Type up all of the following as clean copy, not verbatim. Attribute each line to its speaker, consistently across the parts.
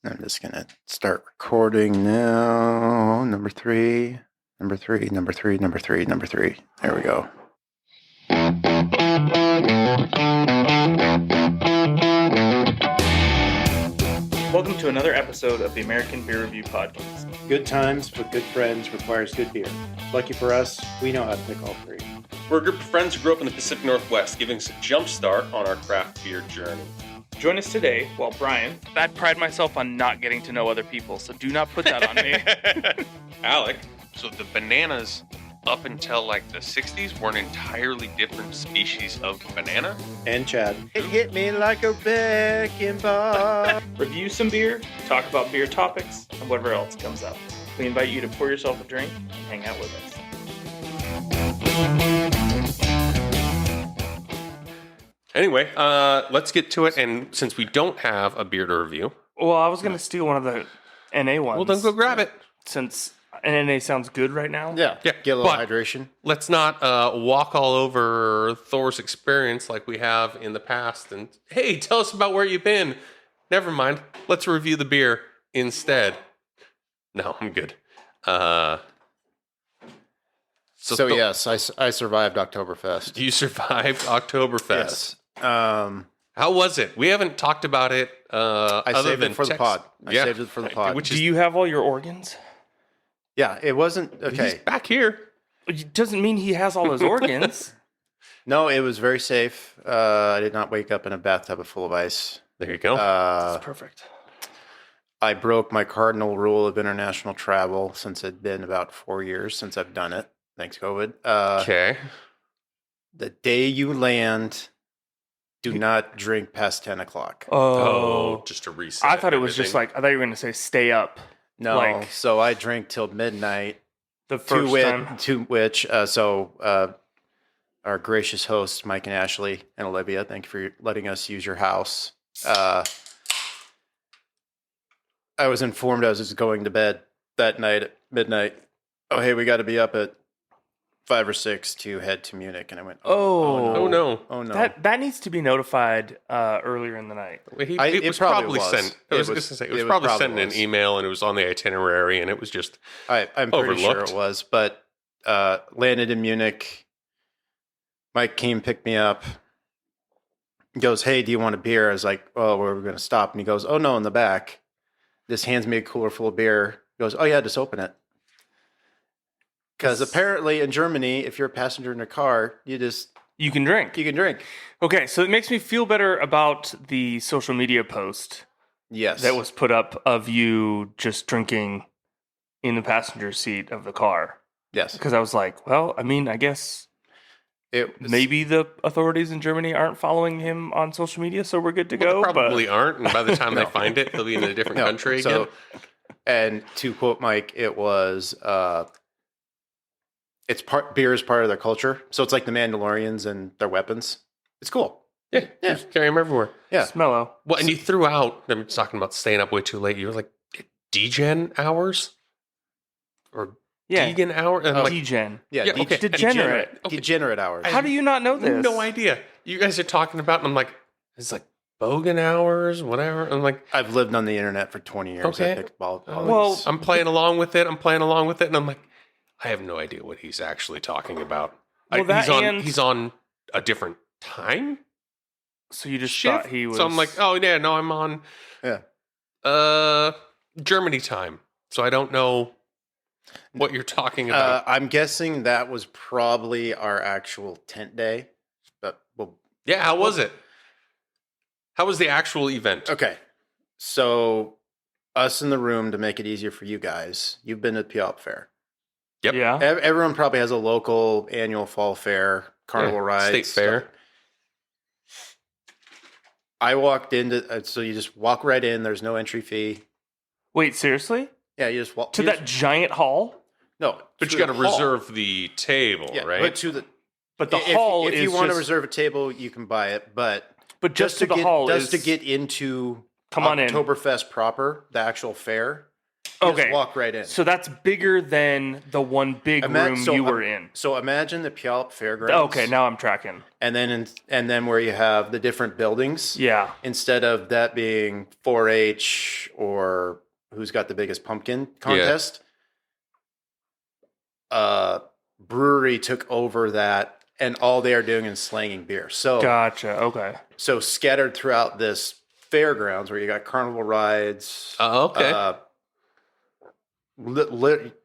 Speaker 1: I'm just going to start recording now. Number three. There we go.
Speaker 2: Welcome to another episode of the American Beer Review Podcast.
Speaker 1: Good times with good friends requires good beer. Lucky for us, we know how to pick all three.
Speaker 3: We're a group of friends who grew up in the Pacific Northwest, giving us a jump start on our craft beer journey.
Speaker 2: Join us today while Brian... I pride myself on not getting to know other people, so do not put that on me.
Speaker 3: Alec. So the bananas up until like the 60s were an entirely different species of banana.
Speaker 1: And Chad. It hit me like a wrecking ball.
Speaker 2: Review some beer, talk about beer topics, and whatever else comes up. We invite you to pour yourself a drink and hang out with us.
Speaker 3: Anyway, let's get to it. And since we don't have a beer to review...
Speaker 2: Well, I was going to steal one of the NA ones.
Speaker 3: Well, then go grab it.
Speaker 2: Since NA sounds good right now.
Speaker 1: Yeah, get a little hydration.
Speaker 3: Let's not walk all over Thor's experience like we have in the past. And, hey, tell us about where you've been. Never mind. Let's review the beer instead. No, I'm good.
Speaker 1: So yes, I survived Oktoberfest.
Speaker 3: You survived Oktoberfest.
Speaker 1: Yes.
Speaker 3: How was it? We haven't talked about it.
Speaker 1: I saved it for the pod. I saved it for the pod.
Speaker 2: Do you have all your organs?
Speaker 1: Yeah, it wasn't okay.
Speaker 3: He's back here.
Speaker 2: It doesn't mean he has all his organs.
Speaker 1: No, it was very safe. I did not wake up in a bathtub full of ice.
Speaker 3: There you go.
Speaker 2: That's perfect.
Speaker 1: I broke my cardinal rule of international travel since it'd been about 4 years since I've done it. Thanks, COVID.
Speaker 3: Okay.
Speaker 1: The day you land, do not drink past 10 o'clock.
Speaker 3: Oh, just to reset.
Speaker 2: I thought it was just like, I thought you were going to say stay up.
Speaker 1: No, so I drank till midnight.
Speaker 2: The first time.
Speaker 1: To which, our gracious hosts, Mike and Ashley and Olivia, thank you for letting us use your house. I was informed I was just going to bed that night at midnight. Oh, hey, we got to be up at 5 or 6 to head to Munich. And I went,
Speaker 3: oh no.
Speaker 2: That needs to be notified earlier in the night.
Speaker 3: It was probably sent. It was probably sent in an email, and it was on the itinerary, and it was just
Speaker 1: I'm pretty sure it was. But landed in Munich. Mike came, picked me up. He goes, hey, do you want a beer? I was like, oh, where are we going to stop? And he goes, oh, no, in the back. Just hands me a cooler full of beer. He goes, oh, yeah, just open it. Because apparently in Germany, if you're a passenger in a car, you can drink. You can drink.
Speaker 2: Okay, so it makes me feel better about the social media post.
Speaker 1: Yes.
Speaker 2: That was put up of you just drinking in the passenger seat of the car.
Speaker 1: Yes.
Speaker 2: Because I was like, well, I mean, I guess maybe the authorities in Germany aren't following him on social media, so we're good to go.
Speaker 3: They probably aren't, and by the time they find it, they'll be in a different country again.
Speaker 1: And to quote Mike, it was... beer is part of their culture. So it's like the Mandalorians and their weapons. It's cool.
Speaker 3: Yeah. Just carry them everywhere.
Speaker 1: Yeah.
Speaker 2: Smello.
Speaker 3: Well, and you threw out, I'm talking about staying up way too late. You were like, degen hours? Or degen hours?
Speaker 2: Degen.
Speaker 1: Yeah.
Speaker 2: Okay. Degenerate.
Speaker 1: Okay. Degenerate hours.
Speaker 2: How do you not know this?
Speaker 3: No idea. You guys are talking about, and I'm like, it's like bogan hours, whatever. I'm like,
Speaker 1: I've lived on the internet for 20 years.
Speaker 3: Okay.
Speaker 1: Well,
Speaker 3: I'm playing along with it. And I'm like, I have no idea what he's actually talking about.
Speaker 2: Well,
Speaker 3: he's on a different time.
Speaker 2: So you just
Speaker 3: shift?
Speaker 2: Thought he was.
Speaker 3: So I'm like, oh yeah, no, I'm on. Germany time. So I don't know what you're talking about.
Speaker 1: I'm guessing that was probably our actual tent day. But
Speaker 3: how was it? How was the actual event?
Speaker 1: Okay, so us in the room to make it easier for you guys. You've been to the Puyallup Fair.
Speaker 3: Yep.
Speaker 2: Yeah.
Speaker 1: Everyone probably has a local annual fall fair, carnival ride.
Speaker 3: State fair.
Speaker 1: I walked into, so you just walk right in. There's no entry fee.
Speaker 2: Wait, seriously?
Speaker 1: Yeah, you just walk.
Speaker 2: To that giant hall?
Speaker 1: No.
Speaker 3: But you got to reserve the table, right?
Speaker 1: But
Speaker 2: the hall is
Speaker 1: if you want to reserve a table, you can buy it. But
Speaker 2: just to the hall
Speaker 1: to get into
Speaker 2: Oktoberfest
Speaker 1: proper, the actual fair, You just walk right in.
Speaker 2: So that's bigger than the one big room you were in.
Speaker 1: So imagine the Puyallup Fairgrounds.
Speaker 2: Okay, now I'm tracking.
Speaker 1: And then where you have the different buildings.
Speaker 2: Yeah.
Speaker 1: Instead of that being 4-H or who's got the biggest pumpkin contest, brewery took over that, and all they are doing is slanging beer. So
Speaker 2: gotcha. Okay.
Speaker 1: So scattered throughout this fairgrounds where you got carnival rides.
Speaker 3: Oh, okay.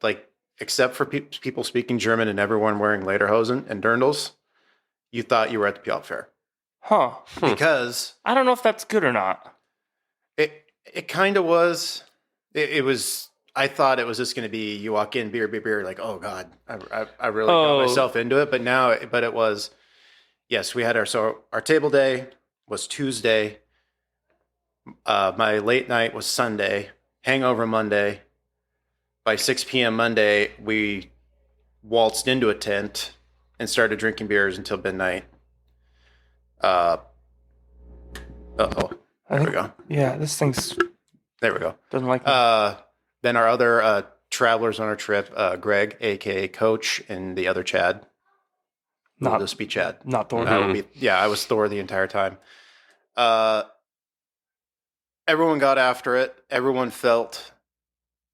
Speaker 1: Like except for people speaking German and everyone wearing lederhosen and dirndls, you thought you were at the Puyallup Fair.
Speaker 2: Huh.
Speaker 1: Because
Speaker 2: I don't know if that's good or not.
Speaker 1: It kind of was. It was. I thought it was just going to be you walk in, beer, like, oh God, I really got myself into it. But it was, yes, we had our table day was Tuesday. My late night was Sunday, hangover Monday. By 6 p.m. Monday, we waltzed into a tent and started drinking beers until midnight. There we go.
Speaker 2: Yeah, this thing's...
Speaker 1: There we go.
Speaker 2: Doesn't like me.
Speaker 1: Then our other travelers on our trip, Greg, a.k.a. Coach, and the other Chad. Will just be Chad.
Speaker 2: Not Thor.
Speaker 1: I was Thor the entire time. Everyone got after it. Everyone felt...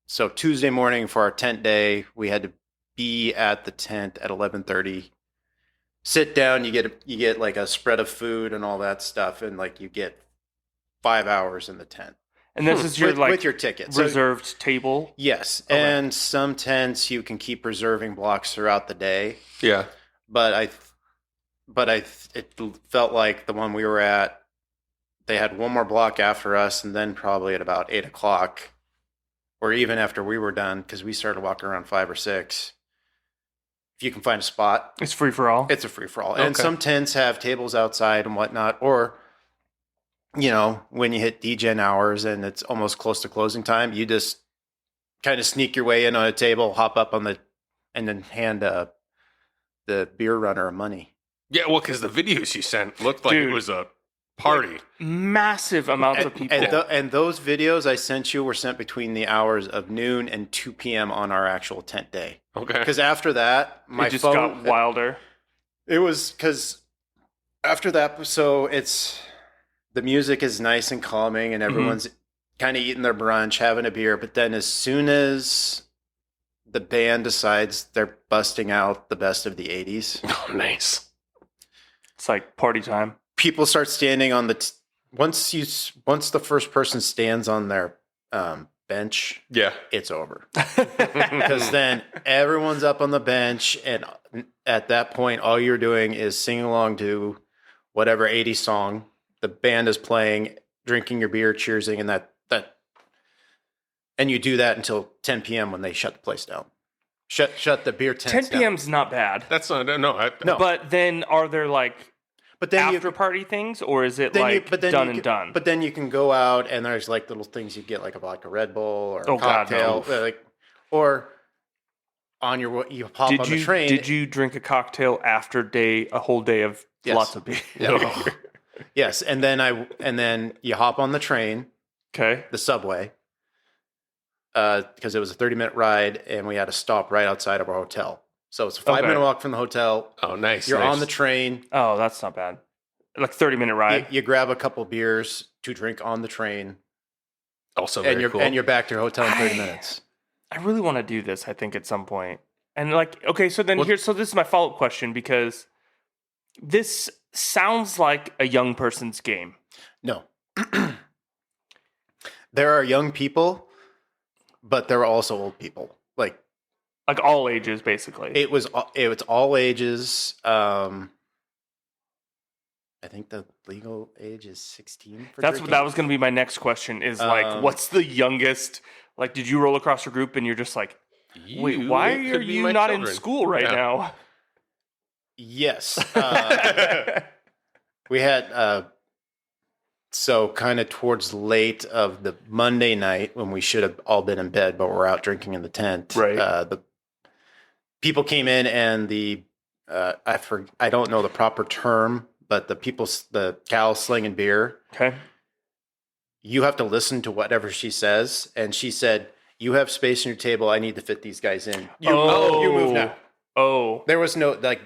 Speaker 1: So Tuesday morning for our tent day, we had to be at the tent at 11:30. Sit down, you get like a spread of food and all that stuff, and like you get 5 hours in the tent.
Speaker 2: And this is your
Speaker 1: with your ticket,
Speaker 2: reserved table.
Speaker 1: Yes, okay. And some tents you can keep reserving blocks throughout the day.
Speaker 3: Yeah,
Speaker 1: it felt like the one we were at, they had one more block after us, and then probably at about 8:00. Or even after we were done, because we started walking around 5 or 6. If you can find a spot.
Speaker 2: It's free for all?
Speaker 1: It's a free for all. Okay. And some tents have tables outside and whatnot. Or, when you hit DGen hours and it's almost close to closing time, you just kind of sneak your way in on a table, hop up and then hand the beer runner money.
Speaker 3: Yeah, well, because the videos you sent looked like it was a party.
Speaker 2: Massive amounts of people.
Speaker 1: And those videos I sent you were sent between the hours of noon and 2 p.m. on our actual tent day.
Speaker 3: Okay.
Speaker 1: Because after that, my
Speaker 2: phone... It just got wilder.
Speaker 1: It was because after that, so the music is nice and calming and everyone's kind of eating their brunch, having a beer. But then as soon as the band decides they're busting out the best of the 80s.
Speaker 3: Oh, nice.
Speaker 2: It's like party time.
Speaker 1: People start standing on once the first person stands on their bench, it's over. Because then everyone's up on the bench, and at that point, all you're doing is singing along to whatever 80s song the band is playing, drinking your beer, cheersing, and you do that until 10 p.m. when they shut the place down. Shut the beer tents
Speaker 2: 10 p.m. is not bad.
Speaker 3: That's not no.
Speaker 2: But then are there after party things, or is it done and done?
Speaker 1: But then you can go out and there's like little things you get, like a vodka Red Bull or a cocktail, or on you hop on the train.
Speaker 2: Did you drink a cocktail after a whole day of lots of beer?
Speaker 1: Yeah. Yes, and then you hop on the train, the subway, because it was a 30-minute ride and we had to stop right outside of our hotel. So it's a 5-minute walk from the hotel.
Speaker 3: Oh, nice.
Speaker 1: You're on the train.
Speaker 2: Oh, that's not bad. Like 30-minute ride.
Speaker 1: You grab a couple beers to drink on the train.
Speaker 3: Also very cool.
Speaker 1: And you're back to your hotel in 30 minutes.
Speaker 2: I really want to do this, I think, at some point. And so this is my follow-up question, because this sounds like a young person's game.
Speaker 1: No. There are young people, but there are also old people.
Speaker 2: Like all ages, basically.
Speaker 1: It was all ages. I think the legal age is 16.
Speaker 2: That was going to be my next question. Is what's the youngest? Like, did you roll across your group and you're just like, wait, why are you not in school right now?
Speaker 1: Yes, we had. So kind of towards late of the Monday night when we should have all been in bed, but we're out drinking in the tent.
Speaker 2: Right.
Speaker 1: The people came in and I don't know the proper term, but the cow slinging beer.
Speaker 2: Okay.
Speaker 1: You have to listen to whatever she says. And she said, you have space on your table. I need to fit these guys in. You move now.
Speaker 2: Oh,
Speaker 1: There was no like.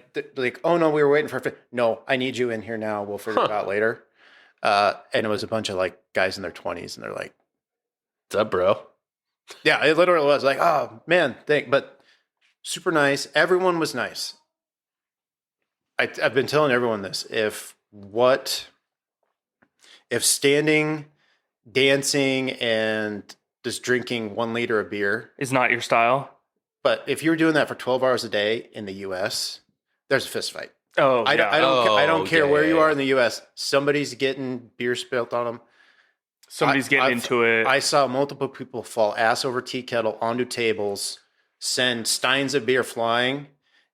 Speaker 1: Oh no, we were waiting for a fit. No, I need you in here now. We'll figure it out later. And it was a bunch of like guys in their 20s, and they're like,
Speaker 3: "What's up, bro?"
Speaker 1: Yeah, it literally was like, oh man, but super nice. Everyone was nice. I've been telling everyone this. If standing, dancing, and just drinking 1 liter of beer
Speaker 2: is not your style.
Speaker 1: But if you were doing that for 12 hours a day in the U.S., there's a fist fight.
Speaker 2: Oh,
Speaker 1: I don't care where you are in the U.S. Somebody's getting beer spilt on them.
Speaker 2: Somebody's getting into it.
Speaker 1: I saw multiple people fall ass over tea kettle onto tables, send steins of beer flying,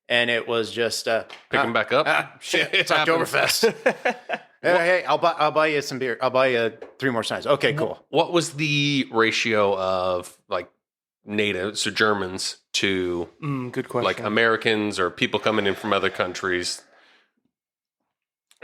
Speaker 1: and it was just
Speaker 3: pick them back up.
Speaker 1: Shit, it's Oktoberfest. Hey, I'll buy you some beer. I'll buy you 3 more steins. Okay, cool.
Speaker 3: What was the ratio of like natives, so Germans, to
Speaker 2: good question,
Speaker 3: like Americans or people coming in from other countries?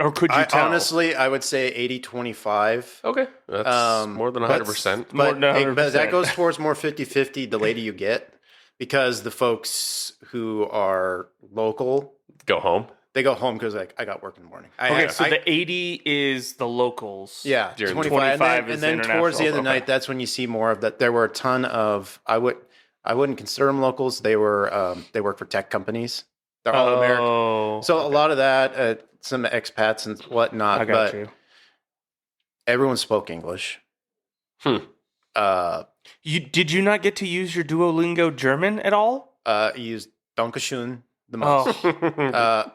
Speaker 2: Or could you tell?
Speaker 1: Honestly, I would say 80-25.
Speaker 3: Okay. That's more than 100%.
Speaker 1: But that goes towards more 50-50 the later you get, because the folks who are local
Speaker 3: go home.
Speaker 1: They go home because like I got work in the morning.
Speaker 2: The 80 is the locals.
Speaker 1: Yeah, 25 and then towards the end of the night, that's when you see more of that. There were a ton of I wouldn't consider them locals. They were they work for tech companies. They're all American. So a lot of that, some expats and whatnot.
Speaker 2: I got you.
Speaker 1: Everyone spoke English.
Speaker 2: Did you not get to use your Duolingo German at all?
Speaker 1: I used Dankeschön the most.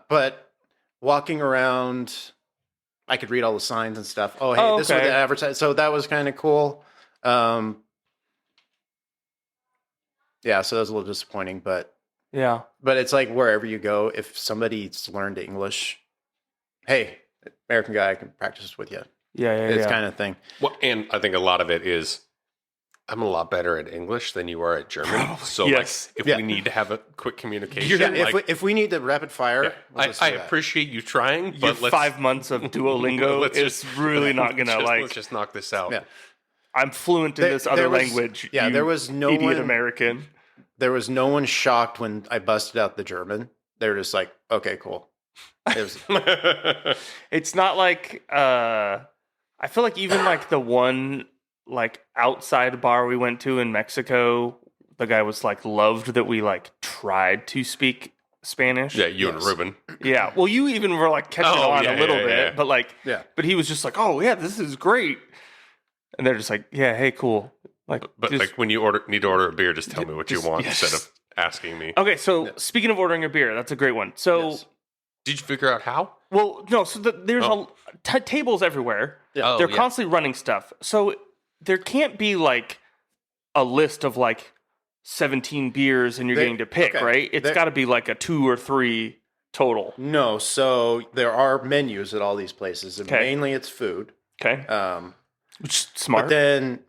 Speaker 1: But walking around, I could read all the signs and stuff. Oh, hey, this is what they advertise. So that was kind of cool. Yeah, so that was a little disappointing, but it's like wherever you go, if somebody's learned English, hey, American guy, I can practice with you. It's kind of thing.
Speaker 3: Well, and I think a lot of it is I'm a lot better at English than you are at German. So like, if we need to have a quick communication,
Speaker 1: if we need the rapid fire,
Speaker 3: I appreciate you trying, but
Speaker 2: your 5 months of Duolingo is really not gonna
Speaker 3: let's just knock this out.
Speaker 1: Yeah.
Speaker 2: I'm fluent in this other language.
Speaker 1: Yeah, there was no
Speaker 2: idiot American.
Speaker 1: There was no one shocked when I busted out the German. They were just like, okay, cool.
Speaker 2: It's not like I feel like even like the one like outside bar we went to in Mexico, the guy was like loved that we like tried to speak Spanish.
Speaker 3: Yeah, you and Ruben.
Speaker 2: Yeah, well, you even were like catching on a little bit, but like, but he was just like, oh yeah, this is great, and they're just like, yeah, hey, cool. Like,
Speaker 3: but just, like when you need to order a beer, just tell me what you want instead of asking me.
Speaker 2: Okay, so speaking of ordering a beer, that's a great one. So,
Speaker 3: did you figure out how?
Speaker 2: Well, no. So there's tables everywhere. Yeah. They're constantly running stuff. So there can't be like a list of like 17 beers and you're getting to pick, right? It's got to be like a 2 or 3 total.
Speaker 1: No, so there are menus at all these places, and mainly it's food.
Speaker 2: Okay. Which is smart.
Speaker 1: But then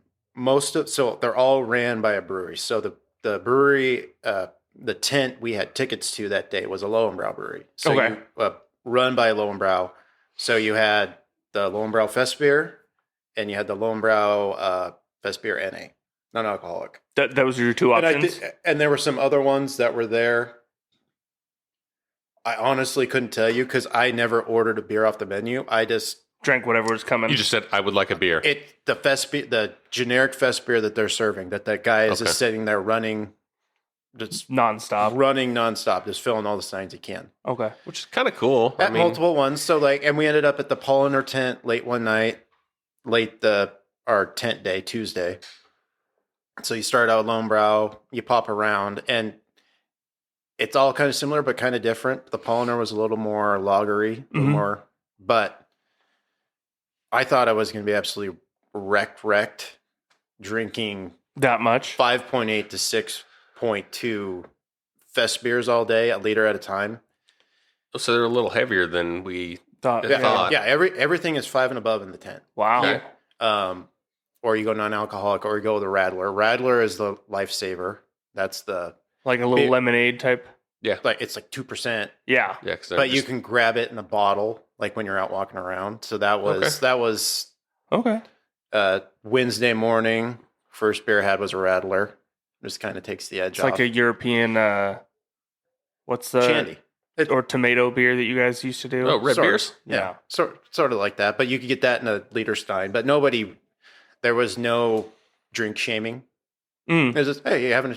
Speaker 1: so they're all ran by a brewery. So the brewery, the tent we had tickets to that day was a Lowenbrau brewery. So run by Lowenbrau. So you had the Lowenbrau Fest beer, and you had the Lowenbrau Fest beer NA, non-alcoholic.
Speaker 2: That was your 2 options?
Speaker 1: And there were some other ones that were there. I honestly couldn't tell you because I never ordered a beer off the menu. I just
Speaker 2: drank whatever was coming.
Speaker 3: You just said, I would like a beer.
Speaker 1: The generic Fest beer that they're serving, that guy is just sitting there running just nonstop, just filling all the signs he can.
Speaker 2: Okay.
Speaker 3: Which is kind of cool.
Speaker 1: At multiple ones. So like, and we ended up at the Polliner tent late one night, our tent day, Tuesday. So you start out with Lowenbrau, you pop around, and it's all kind of similar, but kind of different. The Polliner was a little more lagery, a little more, but I thought I was going to be absolutely wrecked drinking
Speaker 2: that much
Speaker 1: 5.8 to 6.2 Fest beers all day, a liter at a time.
Speaker 3: So they're a little heavier than we thought.
Speaker 1: Yeah, everything is 5 and above in the tent.
Speaker 2: Wow.
Speaker 1: Okay. Or you go non-alcoholic, or you go with a Radler. Radler is the lifesaver. That's the
Speaker 2: like a little lemonade type.
Speaker 3: Yeah,
Speaker 1: like it's like 2%.
Speaker 2: Yeah.
Speaker 1: But you can grab it in a bottle, like when you're out walking around. So that was
Speaker 2: okay.
Speaker 1: Wednesday morning. First beer I had was a Radler. Just kind of takes the edge
Speaker 2: off. It's like a European, what's the...
Speaker 1: Shandy.
Speaker 2: Or tomato beer that you guys used to do.
Speaker 3: Oh, red beers?
Speaker 1: Yeah. Sort of like that. But you could get that in a liter stein. But there was no drink shaming. It was just, hey, you having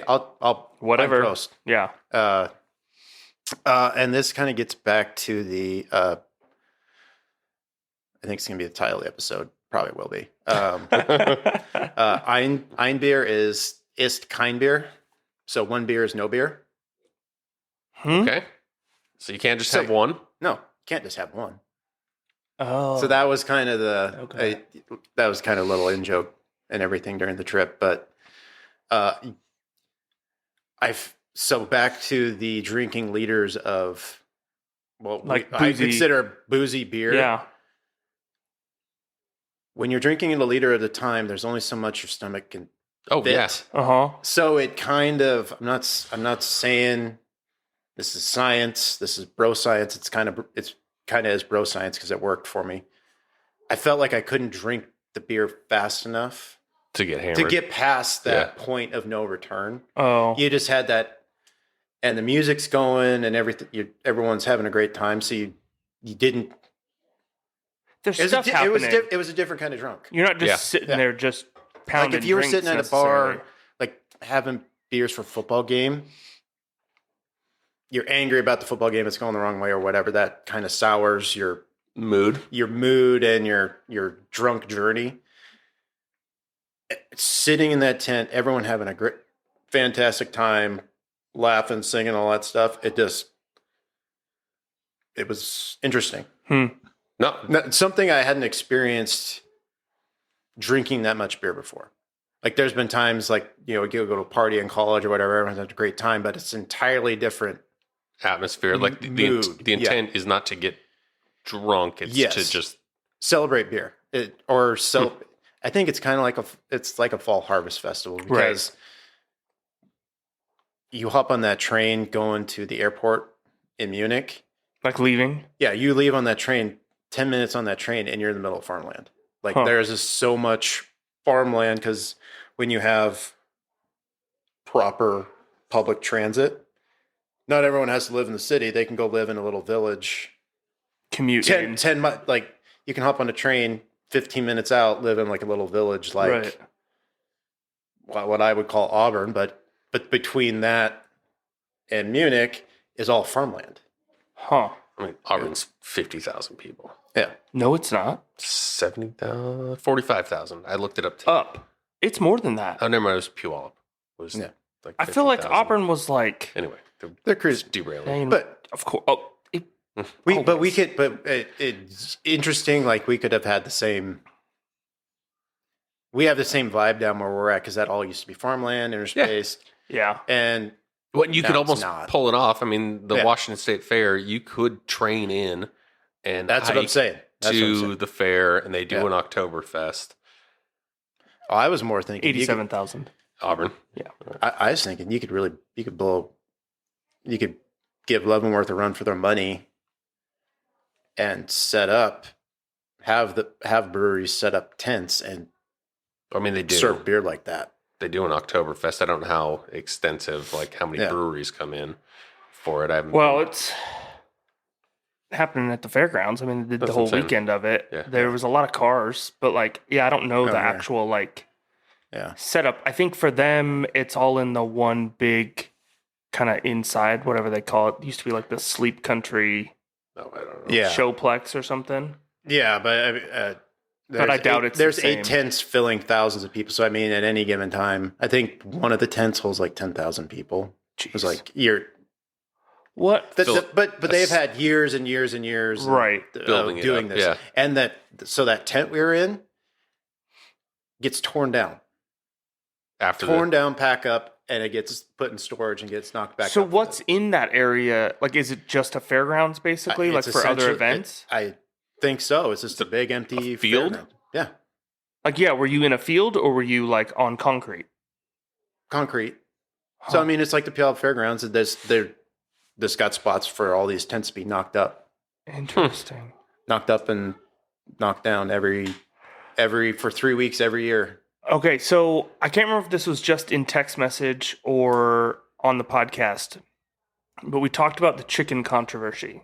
Speaker 1: I'll
Speaker 2: whatever.
Speaker 1: Roast.
Speaker 2: Yeah.
Speaker 1: And this kind of gets back to the, I think it's going to be the title of the episode. Probably will be. Ein Bier ist kein Bier. So one beer is no beer.
Speaker 3: Okay. So you can't just have one?
Speaker 1: No, you can't just have one.
Speaker 2: Oh.
Speaker 1: So that was kind of that was kind of a little in-joke and everything during the trip. But so back to the drinking liters of,
Speaker 2: like
Speaker 1: I consider boozy beer.
Speaker 2: Yeah.
Speaker 1: When you're drinking in a liter at a time, there's only so much your stomach can fit.
Speaker 3: Yes.
Speaker 1: So it kind of, I'm not saying this is science. This is bro science. It's kind of is bro science because it worked for me. I felt like I couldn't drink the beer fast enough
Speaker 3: to get hammered,
Speaker 1: to get past that point of no return.
Speaker 2: Oh,
Speaker 1: you just had that, and the music's going and everything. Everyone's having a great time. So you didn't.
Speaker 2: There's stuff happening.
Speaker 1: It was a different kind of drunk.
Speaker 2: You're not just sitting there just pounding.
Speaker 1: Like if you were sitting at a bar, like having beers for a football game, you're angry about the football game. It's going the wrong way or whatever. That kind of sours your mood and your drunk journey. Sitting in that tent, everyone having a great, fantastic time, laughing, singing, all that stuff. It was interesting. No, something I hadn't experienced drinking that much beer before. Like there's been times like, you go to a party in college or whatever, everyone's had a great time, but it's entirely different
Speaker 3: atmosphere. Like the intent is not to get drunk. It's to just
Speaker 1: celebrate beer. I think it's kind of like a fall harvest festival because you hop on that train going to the airport in Munich.
Speaker 2: Like leaving?
Speaker 1: Yeah, you leave on that train, 10 minutes on that train, and you're in the middle of farmland. Like there's just so much farmland because when you have proper public transit, not everyone has to live in the city. They can go live in a little village.
Speaker 2: Commute
Speaker 1: 10 like you can hop on a train 15 minutes out, live in like a little village like what I would call Auburn, but between that and Munich is all farmland.
Speaker 2: Huh.
Speaker 3: I mean, Auburn's 50,000 people.
Speaker 1: Yeah.
Speaker 2: No, it's not.
Speaker 3: 45,000. I looked it up.
Speaker 2: It's more than that.
Speaker 3: Oh, never mind. It was Puyallup. Like
Speaker 2: I feel like Auburn was like...
Speaker 3: Anyway,
Speaker 1: they're cruising.
Speaker 3: derailing.
Speaker 1: But
Speaker 2: of course...
Speaker 1: it's interesting. Like we could have had the same... We have the same vibe down where we're at because that all used to be farmland, interspaced.
Speaker 2: Yeah.
Speaker 1: And...
Speaker 3: Well, you could almost pull it off. I mean, the Washington State Fair, you could train in and
Speaker 1: that's what I'm saying.
Speaker 3: To the fair, and they do an Oktoberfest.
Speaker 1: Oh, I was more thinking
Speaker 2: 87,000.
Speaker 3: Auburn.
Speaker 2: Yeah.
Speaker 1: I was thinking you could give Leavenworth a run for their money and set up, have breweries set up tents and
Speaker 3: they do
Speaker 1: serve beer like that.
Speaker 3: They do an Oktoberfest. I don't know how extensive, like how many breweries come in for it.
Speaker 2: It's happening at the fairgrounds. I mean, they did the whole weekend of it.
Speaker 3: Yeah.
Speaker 2: There was a lot of cars, but I don't know the actual setup. I think for them, it's all in the one big kind of inside, whatever they call it. It used to be like the Sleep Country
Speaker 3: I don't know.
Speaker 2: Showplex or something.
Speaker 1: Yeah, but
Speaker 2: I doubt it's
Speaker 1: there's 8 tents filling thousands of people. So I mean, at any given time, I think one of the tents holds like 10,000 people.
Speaker 2: Jeez.
Speaker 1: It was like
Speaker 2: what?
Speaker 1: But they've had years and years and years,
Speaker 3: building
Speaker 1: doing this, and that tent we were in gets torn down, down, pack up, and it gets put in storage and gets knocked back.
Speaker 2: So what's in that area? Like, is it just a fairgrounds basically, like for other events?
Speaker 1: I think so. It's just a big empty
Speaker 3: field.
Speaker 1: Fairground. Yeah.
Speaker 2: Like, were you in a field or were you like on concrete?
Speaker 1: Concrete. Huh. So I mean, it's like the Puyallup Fairgrounds. This got spots for all these tents to be knocked up.
Speaker 2: Interesting.
Speaker 1: Knocked up and knocked down every for 3 weeks every year.
Speaker 2: Okay, so I can't remember if this was just in text message or on the podcast, but we talked about the chicken controversy.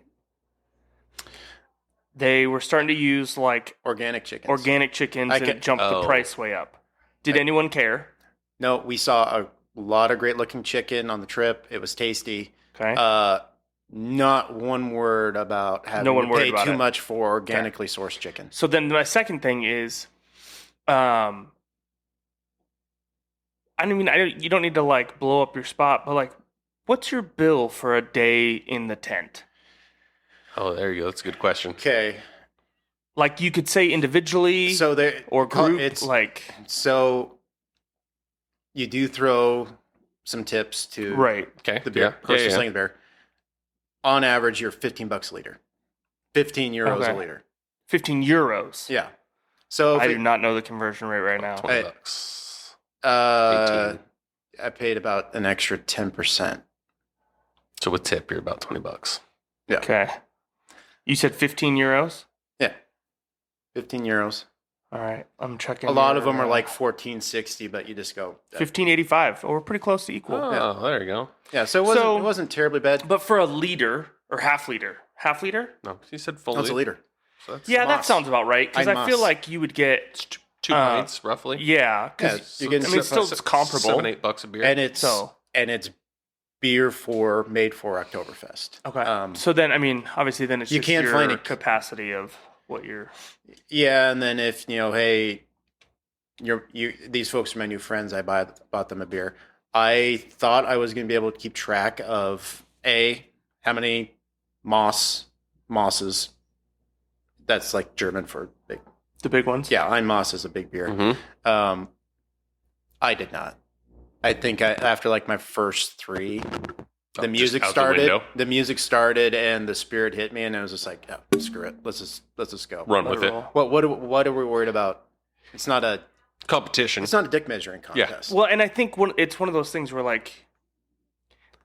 Speaker 2: They were starting to use like
Speaker 1: organic chickens,
Speaker 2: and it jumped the price way up. Did anyone care?
Speaker 1: No, we saw a lot of great looking chicken on the trip. It was tasty.
Speaker 2: Okay.
Speaker 1: Not one word about having to pay too much for organically sourced chicken.
Speaker 2: So then my second thing is, I mean, you don't need to like blow up your spot, but like, what's your bill for a day in the tent?
Speaker 3: Oh, there you go. That's a good question.
Speaker 1: Okay.
Speaker 2: Like you could say individually or group,
Speaker 1: So you do throw some tips to
Speaker 2: the
Speaker 1: beer, person selling the beer. On average, you're $15 a liter. 15 euros a liter.
Speaker 2: 15 euros?
Speaker 1: Yeah. So
Speaker 2: I do not know the conversion rate right now.
Speaker 3: $20.
Speaker 1: I paid about an extra 10%.
Speaker 3: So with tip, you're about $20.
Speaker 1: Yeah.
Speaker 2: Okay. You said 15 euros?
Speaker 1: Yeah. 15 euros.
Speaker 2: All right. I'm checking.
Speaker 1: A lot of them are like 14.60, but you just go
Speaker 2: 15.85. Oh, we're pretty close to equal.
Speaker 3: Oh, there you go.
Speaker 1: Yeah, so it wasn't terribly bad.
Speaker 2: But for a liter or half liter?
Speaker 3: No, you said full.
Speaker 1: That's a liter.
Speaker 3: So that's
Speaker 2: that sounds about right. Because I feel like you would get
Speaker 3: 2 pints roughly.
Speaker 2: Yeah, because it's comparable.
Speaker 3: $7-8 a beer,
Speaker 1: and it's beer made for Oktoberfest.
Speaker 2: Okay. So then, I mean, obviously, then it's
Speaker 1: you
Speaker 2: just
Speaker 1: can't
Speaker 2: your
Speaker 1: find it.
Speaker 2: capacity of what you're.
Speaker 1: Yeah, and then if hey, these folks are my new friends. I bought them a beer. I thought I was going to be able to keep track of how many Mosses. That's like German for big.
Speaker 2: The big ones.
Speaker 1: Yeah, Ein Moss is a big beer.
Speaker 3: Mm-hmm.
Speaker 1: I did not. I think after like my first 3, the music started. The music started, and the spirit hit me, and I was just like, "Oh, screw it. Let's just go.
Speaker 3: Run with it."
Speaker 1: What are we worried about? It's not a
Speaker 3: competition.
Speaker 1: It's not a dick measuring contest.
Speaker 2: Yeah. Well, and I think it's one of those things where like,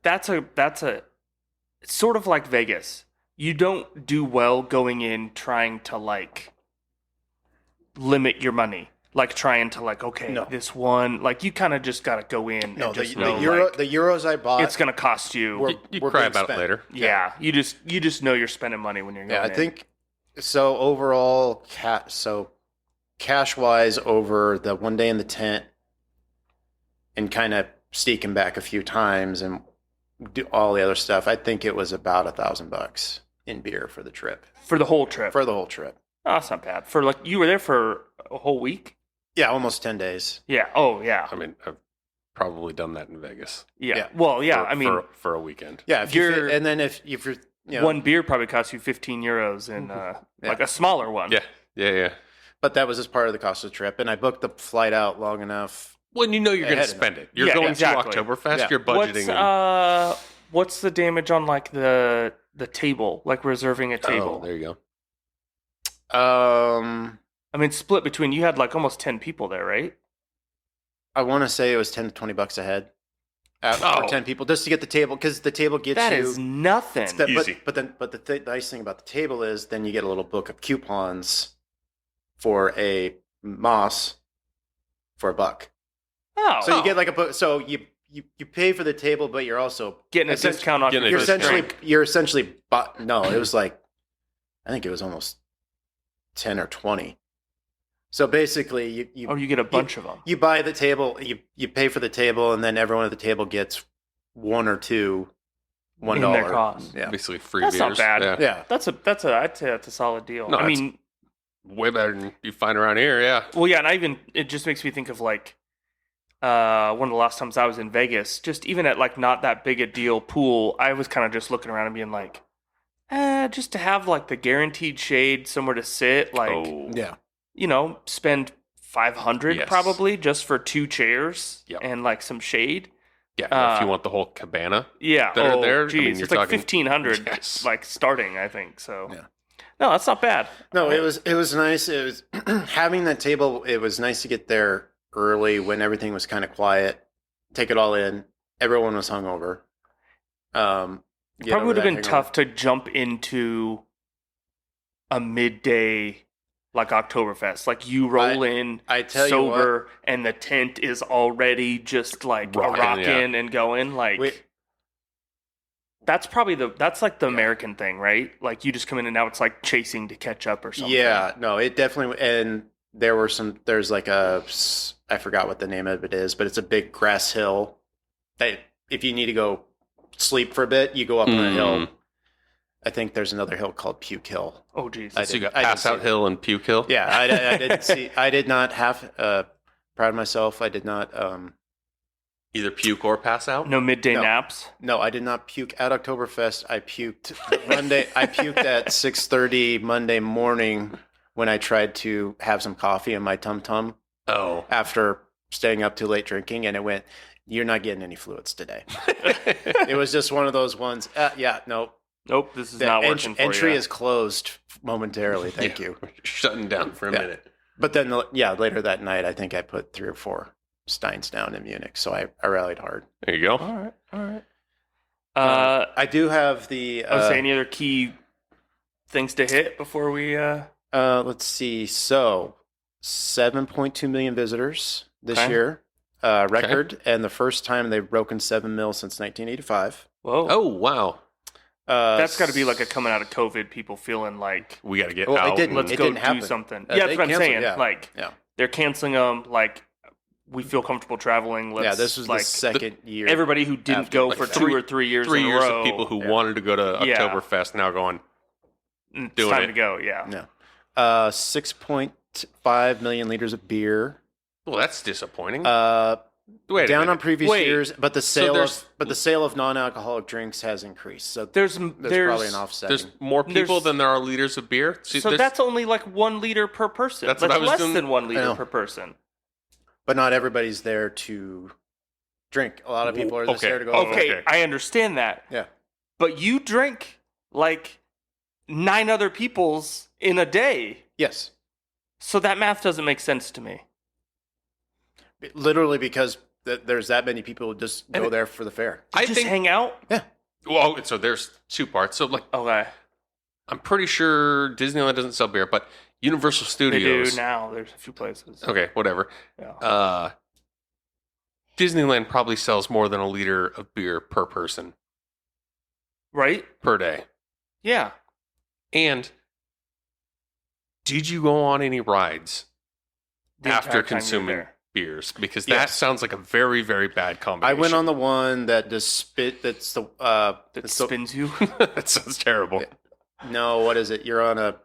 Speaker 2: that's a it's sort of like Vegas. You don't do well going in trying to like limit your money. Like trying to like, this one, like you kind of just got to go in.
Speaker 1: No,
Speaker 2: and just
Speaker 1: the euros I bought,
Speaker 2: it's going to cost you.
Speaker 3: You cry about it later.
Speaker 2: Yeah, you just know you're spending money when you're going.
Speaker 1: Yeah, I think so. Overall, cash wise, over the one day in the tent, and kind of sneaking back a few times and do all the other stuff. I think it was about $1,000 in beer for the trip.
Speaker 2: For the whole trip.
Speaker 1: Oh,
Speaker 2: that's not bad. For like you were there for a whole week.
Speaker 1: Yeah, almost 10 days.
Speaker 2: Yeah. Oh, yeah.
Speaker 3: I mean, I've probably done that in Vegas.
Speaker 2: Yeah. Well, yeah.
Speaker 3: For a weekend.
Speaker 1: Yeah. If you're
Speaker 2: one beer probably costs you 15 euros and like a smaller one.
Speaker 3: Yeah.
Speaker 1: But that was just part of the cost of the trip, and I booked the flight out long enough.
Speaker 3: When you know you're going to spend it, you're going to Oktoberfest. You're budgeting.
Speaker 2: What's the damage on like the table, like reserving a table?
Speaker 3: Oh, there you
Speaker 1: go.
Speaker 2: I mean, split between, you had like almost 10 people there, right?
Speaker 1: I want to say it was $10 to $20 a head for 10 people just to get the table, because the table gets
Speaker 2: that is nothing.
Speaker 3: Easy.
Speaker 1: But the nice thing about the table is then you get a little book of coupons for a Moss for $1.
Speaker 2: Oh,
Speaker 1: so you get like a book. So you pay for the table, but you're also
Speaker 2: getting a discount off.
Speaker 1: You're essentially. No, it was like, I think it was almost 10 or 20. So basically, you
Speaker 2: get a bunch of them.
Speaker 1: You buy the table, you pay for the table, and then everyone at the table gets one or two $1
Speaker 2: in their cost.
Speaker 3: Yeah, basically free
Speaker 2: that's
Speaker 3: beers.
Speaker 2: Not bad.
Speaker 1: Yeah.
Speaker 2: I'd say that's a solid deal.
Speaker 3: No,
Speaker 2: I mean,
Speaker 3: way better than you find around here. Yeah.
Speaker 2: Well, yeah, and it just makes me think of like one of the last times I was in Vegas. Just even at like not that big a deal pool, I was kind of just looking around and being like, just to have like the guaranteed shade somewhere to sit, like spend $500 probably just for 2 chairs and like some shade.
Speaker 3: Yeah, if you want the whole cabana.
Speaker 2: Yeah.
Speaker 3: That are there.
Speaker 2: Geez, I mean, it's like $1,500 like starting, I think. So no, that's not bad.
Speaker 1: No, it was nice. It was having that table. It was nice to get there early when everything was kind of quiet. Take it all in. Everyone was hungover.
Speaker 2: Probably would have been tough to jump into a midday like Oktoberfest. Like you roll in sober and the tent is already just like rocking and going. Like that's probably that's like the American thing, right? Like you just come in and now it's like chasing to catch up or something.
Speaker 1: Yeah, no, it definitely, and there's like I forgot what the name of it is, but it's a big grass hill that if you need to go sleep for a bit, you go up on a hill. I think there's another hill called Puke Hill.
Speaker 2: Oh, geez.
Speaker 3: So you got Pass Out Hill and Puke Hill?
Speaker 1: Yeah, I didn't see. I did not have. Proud of myself. I did not.
Speaker 3: Either puke or pass out.
Speaker 2: No midday naps.
Speaker 1: No, I did not puke at Oktoberfest. I puked Monday. I puked at 6:30 Monday morning when I tried to have some coffee in my tum tum.
Speaker 3: Oh,
Speaker 1: after staying up too late drinking, and it went. You're not getting any fluids today. It was just one of those ones.
Speaker 2: Nope, this is not working for you.
Speaker 1: Entry is closed momentarily. Thank you.
Speaker 3: Shutting down for a minute.
Speaker 1: But then, later that night, I think I put 3 or 4 steins down in Munich. So I rallied hard.
Speaker 3: There you go.
Speaker 2: All right.
Speaker 1: I do have the...
Speaker 2: any other key things to hit before we...
Speaker 1: Let's see. So, 7.2 million visitors this year. Record. And the first time they've broken 7 mil since 1985.
Speaker 2: Whoa.
Speaker 3: Oh, wow.
Speaker 2: That's got to be like a coming out of COVID, people feeling like
Speaker 3: we got to get out.
Speaker 2: Let's go do something. That's what I'm saying. Yeah. They're canceling them. Like, we feel comfortable traveling.
Speaker 1: This was the second year.
Speaker 2: Everybody who didn't go for 2 or 3 years in a row.
Speaker 3: Of people who wanted to go to Oktoberfest now going,
Speaker 2: it's time to go, yeah.
Speaker 1: 6.5 million liters of beer.
Speaker 3: Well, that's disappointing.
Speaker 1: Down on previous years, but the sale of non-alcoholic drinks has increased. So there's probably an offset.
Speaker 3: There's more people than there are liters of beer.
Speaker 2: So that's only like 1 liter per person. That's less than 1 liter per person.
Speaker 1: But not everybody's there to drink. A lot of people are just there to go.
Speaker 2: Okay, I understand that.
Speaker 1: Yeah.
Speaker 2: But you drink like 9 other people's in a day.
Speaker 1: Yes.
Speaker 2: So that math doesn't make sense to me.
Speaker 1: Literally because there's that many people who just go there for the fair.
Speaker 2: I just hang out?
Speaker 1: Yeah.
Speaker 3: Well, so there's 2 parts. So I'm pretty sure Disneyland doesn't sell beer, but Universal Studios.
Speaker 2: They do now. There's a few places.
Speaker 3: Okay, whatever.
Speaker 2: Yeah.
Speaker 3: Disneyland probably sells more than 1 liter of beer per person.
Speaker 2: Right?
Speaker 3: Per day.
Speaker 2: Yeah.
Speaker 3: And did you go on any rides after consuming beers? Because that sounds like a very, very bad combination.
Speaker 1: I went on the one that just
Speaker 2: spins you.
Speaker 3: That sounds terrible.
Speaker 1: No, what is it? You're on a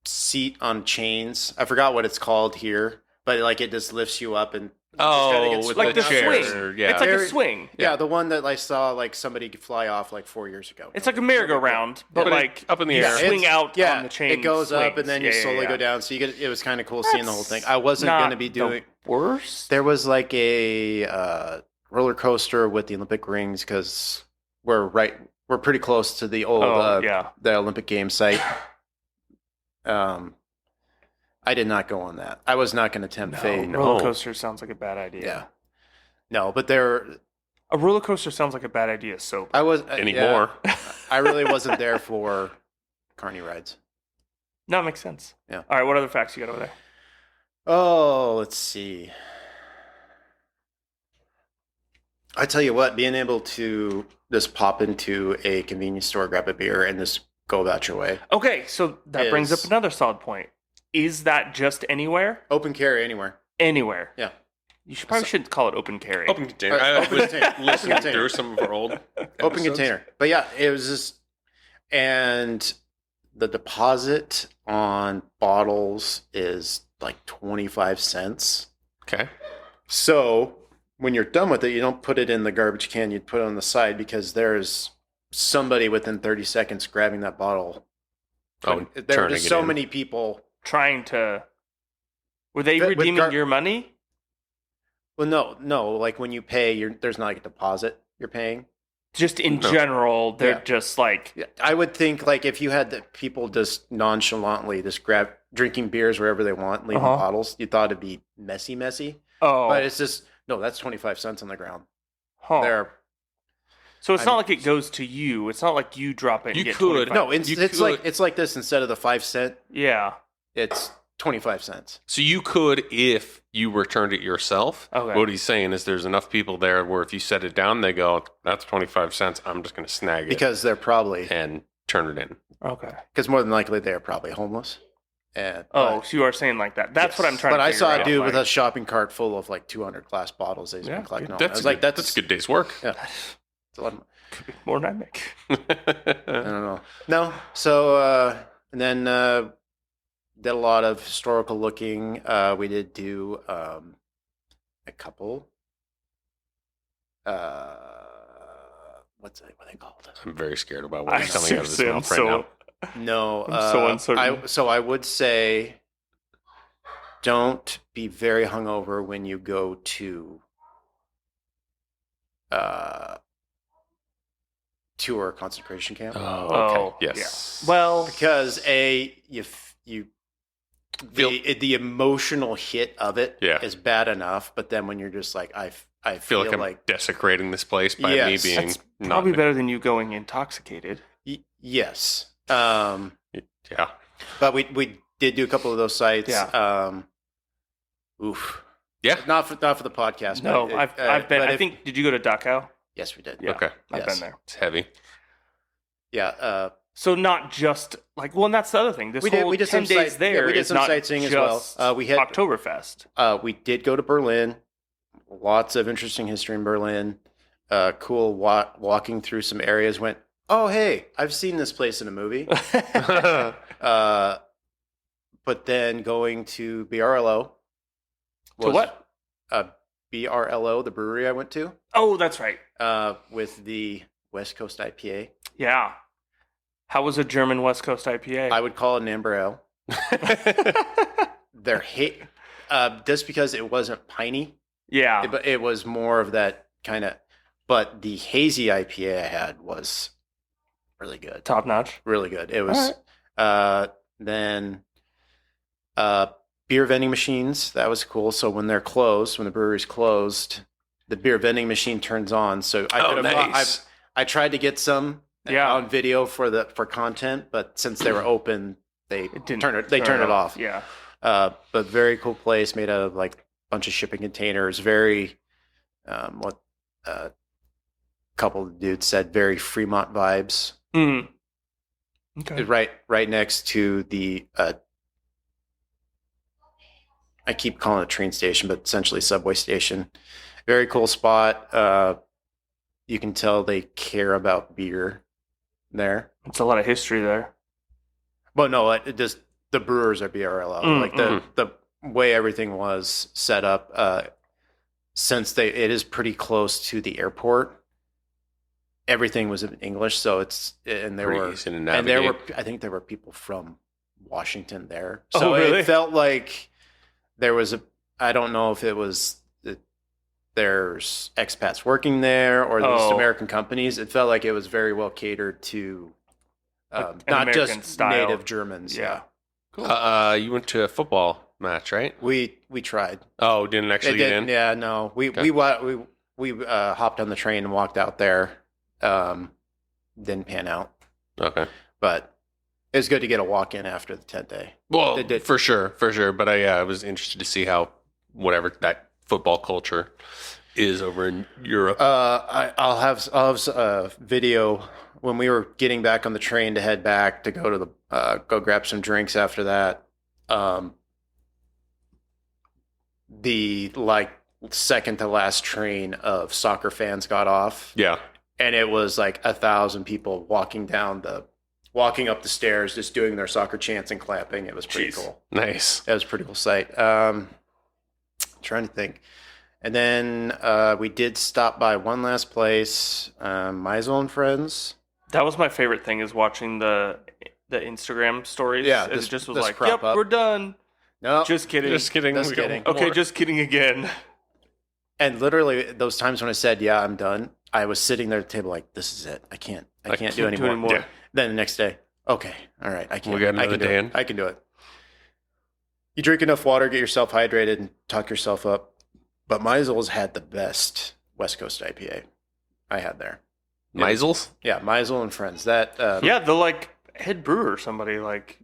Speaker 1: seat on chains. I forgot what it's called here, but like it just lifts you up and
Speaker 3: with
Speaker 2: like the
Speaker 3: chair.
Speaker 2: Swing. Yeah. It's like a swing.
Speaker 1: Yeah, the one that I saw like somebody fly off like 4 years ago.
Speaker 2: It's like a merry-go-round, but like
Speaker 3: up in the air.
Speaker 2: Swing out on the chain.
Speaker 1: It goes up and then you slowly go down. So you get. It was kind of cool seeing the whole thing. I wasn't going to be doing
Speaker 2: worse.
Speaker 1: There was like a roller coaster with the Olympic rings because we're pretty close to the old the Olympic Games site. I did not go on that. I was not going to tempt fate.
Speaker 2: Roller coaster sounds like a bad idea.
Speaker 1: Yeah. No, but
Speaker 2: a roller coaster sounds like a bad idea. So
Speaker 1: I was
Speaker 3: anymore.
Speaker 1: Yeah, I really wasn't there for carny rides.
Speaker 2: No, it makes sense.
Speaker 1: Yeah.
Speaker 2: All right. What other facts you got over there?
Speaker 1: Oh, let's see. I tell you what, being able to just pop into a convenience store, grab a beer, and just go about your way.
Speaker 2: Okay, so that brings up another solid point. Is that just anywhere?
Speaker 1: Open carry anywhere.
Speaker 2: Anywhere.
Speaker 1: Yeah.
Speaker 2: You shouldn't call it open carry.
Speaker 3: Open container. I was listening through some of our old
Speaker 1: open container. But yeah, it was just, and the deposit on bottles is like 25 cents.
Speaker 3: Okay.
Speaker 1: So when you're done with it, you don't put it in the garbage can. You put it on the side because there's somebody within 30 seconds grabbing that bottle. There's so many people
Speaker 2: trying to. Were they redeeming your money?
Speaker 1: Well, no. Like when you pay, there's not like a deposit you're paying.
Speaker 2: Just in general, they're just like.
Speaker 1: Yeah, I would think like if you had the people just nonchalantly just drinking beers wherever they want, leaving bottles, you thought it'd be messy.
Speaker 2: Oh,
Speaker 1: but it's just no. That's 25 cents on the ground.
Speaker 2: Huh. So it's not like it goes to you. It's not like you drop it and
Speaker 3: You
Speaker 2: get
Speaker 3: could.
Speaker 2: 25.
Speaker 1: No, it's like this. Instead of the 5 cent,
Speaker 2: Yeah.
Speaker 1: it's 25 cents.
Speaker 3: So you could, if you returned it yourself.
Speaker 2: Okay.
Speaker 3: What he's saying is there's enough people there where if you set it down, they go, that's 25 cents. I'm just going to snag it.
Speaker 1: Because they're probably...
Speaker 3: And turn it in.
Speaker 2: Okay.
Speaker 1: Because more than likely, they're probably homeless. And,
Speaker 2: so you are saying like that. That's what I'm trying to figure out.
Speaker 1: But I saw a dude with a shopping cart full of like 200 glass bottles that he's been collecting all.
Speaker 3: That's a good day's work.
Speaker 1: Yeah. It's a lot of,
Speaker 2: Could be more than I make.
Speaker 1: I don't know. No. So, and then did a lot of historical looking. We did do a couple. What are they called?
Speaker 3: I'm very scared about what's coming out of this mouth right now.
Speaker 1: No,
Speaker 2: I'm so uncertain.
Speaker 1: I would say, don't be very hungover when you go to tour concentration camp.
Speaker 3: Oh, okay. Yes.
Speaker 2: Yeah. Well,
Speaker 1: because you the emotional hit of it is bad enough, but then when you're just like I feel like I'm
Speaker 3: desecrating this place by me being
Speaker 2: that's probably better than you going intoxicated.
Speaker 1: Yes.
Speaker 3: Yeah.
Speaker 1: But we did do a couple of those sites.
Speaker 2: Yeah.
Speaker 1: Oof.
Speaker 3: Yeah.
Speaker 1: Not for the podcast.
Speaker 2: No, I've been. I think. Did you go to Dachau?
Speaker 1: Yes, we did.
Speaker 2: Yeah,
Speaker 3: okay.
Speaker 2: I've been there.
Speaker 3: It's heavy.
Speaker 1: Yeah.
Speaker 2: So not just like and that's the other thing. We did 10 days there. Yeah,
Speaker 1: we did some sightseeing as well. We had
Speaker 2: Oktoberfest.
Speaker 1: We did go to Berlin. Lots of interesting history in Berlin. Cool walking through some areas. Went, oh hey, I've seen this place in a movie. But then going to BRLO.
Speaker 2: To what?
Speaker 1: BRLO, the brewery I went to.
Speaker 2: Oh, that's right.
Speaker 1: With the West Coast IPA.
Speaker 2: Yeah. How was a German West Coast IPA?
Speaker 1: I would call it an amber ale. Their just because it wasn't piney.
Speaker 2: Yeah.
Speaker 1: It was more of that kind of, but the hazy IPA I had was really good.
Speaker 2: Top notch.
Speaker 1: Really good. It was, then, beer vending machines. That was cool. So when they're closed, when the brewery's closed, the beer vending machine turns on. So I tried to get some on video for content, but since they were open, they turn it off.
Speaker 2: Yeah.
Speaker 1: But very cool place made out of like a bunch of shipping containers. Very, couple of dudes said very Fremont vibes.
Speaker 2: Mm. Okay.
Speaker 1: Right next to the, I keep calling it a train station, but essentially subway station. Very cool spot. You can tell they care about beer there.
Speaker 2: It's a lot of history there.
Speaker 1: Well, no, it just the brewers are BRLO. The way everything was set up, since it is pretty close to the airport, everything was in English. So I think there were people from Washington there. So
Speaker 2: really?
Speaker 1: It felt like there was I don't know if it was there's expats working there or there's American companies. It felt like it was very well catered to not just
Speaker 2: style.
Speaker 1: native Germans.
Speaker 2: Yeah.
Speaker 3: Cool. You went to a football match, right?
Speaker 1: We tried.
Speaker 3: Oh, didn't actually get in?
Speaker 1: Yeah, no. We hopped on the train and walked out there. Didn't pan out.
Speaker 3: Okay.
Speaker 1: But it was good to get a walk in after the 10th day.
Speaker 3: Well, for sure. But I was interested to see how whatever that football culture is over in Europe.
Speaker 1: I'll have a video when we were getting back on the train to head back to go to the go grab some drinks after that. The second to last train of soccer fans got off.
Speaker 3: Yeah.
Speaker 1: And it was like 1,000 people walking up the stairs, just doing their soccer chants and clapping. It was pretty cool.
Speaker 3: Nice.
Speaker 1: It was a pretty cool sight. Trying to think. And then we did stop by one last place, Meisel and Friends.
Speaker 2: That was my favorite thing, is watching the Instagram stories.
Speaker 1: Yeah,
Speaker 2: it just was like, yep, we're done.
Speaker 1: No,
Speaker 3: just kidding.
Speaker 2: Okay, just kidding again.
Speaker 1: And literally those times when I said, yeah, I'm done, I was sitting there at the table like, this is it. I can't do anymore.
Speaker 3: Yeah.
Speaker 1: Then the next day, okay, all right, I can.
Speaker 3: We got another day in.
Speaker 1: I can do it. You drink enough water, get yourself hydrated, and talk yourself up. But Meisel's had the best West Coast IPA I had there.
Speaker 3: Meisels?
Speaker 1: Yeah, Meisel and Friends. That
Speaker 2: the like head brewer or somebody like.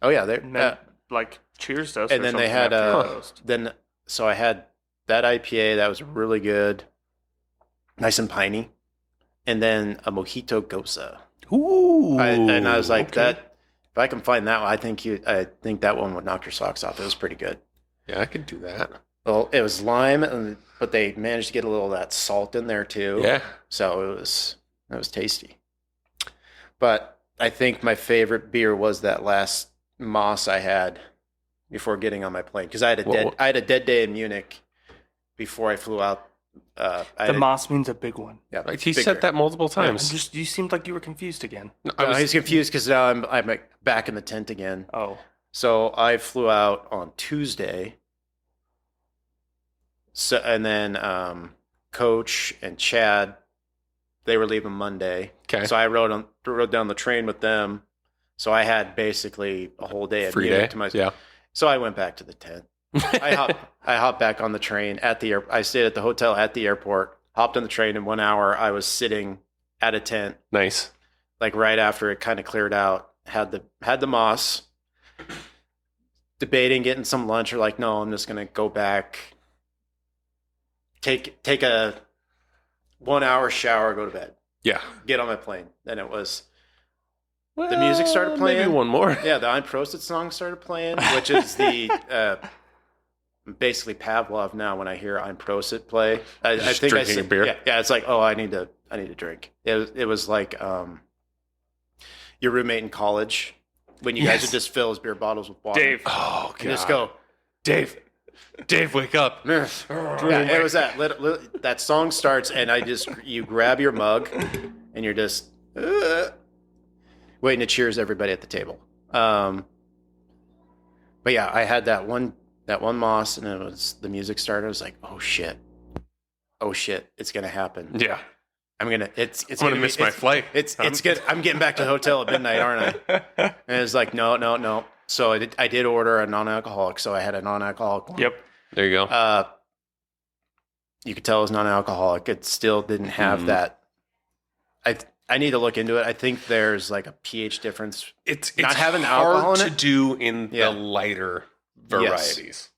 Speaker 1: Oh yeah, they
Speaker 2: like cheers to us.
Speaker 1: And then they had so I had that IPA that was really good, nice and piney, and then a Mojito Goza.
Speaker 3: Ooh,
Speaker 1: and I was like that. If I can find that one, I think that one would knock your socks off. It was pretty good.
Speaker 3: Yeah, I could do that.
Speaker 1: Well, it was lime, but they managed to get a little of that salt in there too.
Speaker 3: Yeah.
Speaker 1: So it was tasty. But I think my favorite beer was that last Moss I had before getting on my plane, because I had a dead day in Munich before I flew out.
Speaker 2: The Moss means a big one.
Speaker 1: Yeah,
Speaker 3: like he said that multiple times.
Speaker 2: Yeah, you seemed like you were confused again.
Speaker 1: No, he's confused because now I'm back in the tent again.
Speaker 2: Oh,
Speaker 1: so I flew out on Tuesday. So and then Coach and Chad, they were leaving Monday.
Speaker 3: Okay.
Speaker 1: So I rode down the train with them. So I had basically a whole day of
Speaker 3: free
Speaker 1: Munich
Speaker 3: day
Speaker 1: to myself.
Speaker 3: Yeah.
Speaker 1: So I went back to the tent. I hopped back on the train at the I stayed at the hotel at the airport, hopped on the train in 1 hour. I was sitting at a tent.
Speaker 3: Nice.
Speaker 1: Like right after it kind of cleared out, had the Moss, debating getting some lunch, or like, no, I'm just going to go back, take a 1 hour shower, go to bed.
Speaker 3: Yeah.
Speaker 1: Get on my plane. Then it was the music started playing.
Speaker 3: Maybe one more.
Speaker 1: Yeah, the Ein Prosit song started playing, which is the basically Pavlov now. When I hear Ein Prosit play, I think
Speaker 3: drinking a beer.
Speaker 1: Yeah, it's like, oh, I need to drink. It was like your roommate in college when you guys would just fill his beer bottles with water.
Speaker 2: Dave.
Speaker 3: Oh, God.
Speaker 1: And just go, Dave,
Speaker 3: wake up.
Speaker 1: Yeah, it was that. That song starts, and you grab your mug, and you're just waiting to cheers everybody at the table. But yeah, I had that one Moss, and it was the music started. I was like, oh shit, it's gonna happen.
Speaker 3: Yeah,
Speaker 1: I'm gonna
Speaker 3: miss my flight.
Speaker 1: It's good. I'm getting back to the hotel at midnight, aren't I? And it's like no. So I did order a non-alcoholic. So I had a non-alcoholic one.
Speaker 2: Yep.
Speaker 3: There you go.
Speaker 1: You could tell it was non-alcoholic. It still didn't have that. I need to look into it. I think there's like a pH difference.
Speaker 3: It's
Speaker 1: not having
Speaker 3: hard
Speaker 1: alcohol in
Speaker 3: to
Speaker 1: it.
Speaker 3: do in the lighter varieties.
Speaker 1: Yes.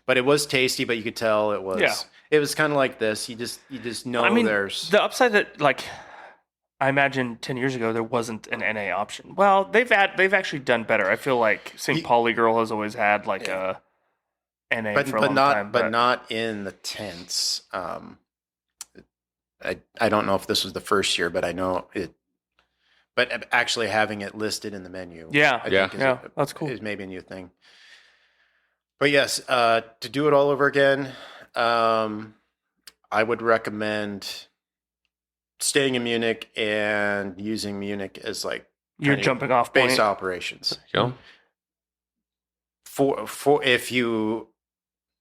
Speaker 1: But it was tasty. But you could tell it was.
Speaker 2: Yeah.
Speaker 1: It was kind of like this. You just know. There's
Speaker 2: the upside that, like, I imagine 10 years ago there wasn't an NA option. Well, they've actually done better. I feel like St. Pauli Girl has always had like a NA for a long time,
Speaker 1: but not in the tents. I don't know if this was the first year, but I know it. But actually having it listed in the menu, I think
Speaker 2: that's cool.
Speaker 1: Is maybe a new thing. But yes, to do it all over again, I would recommend staying in Munich and using Munich as like
Speaker 2: your jumping off
Speaker 1: base
Speaker 2: point.
Speaker 1: Operations.
Speaker 3: Go.
Speaker 1: For if you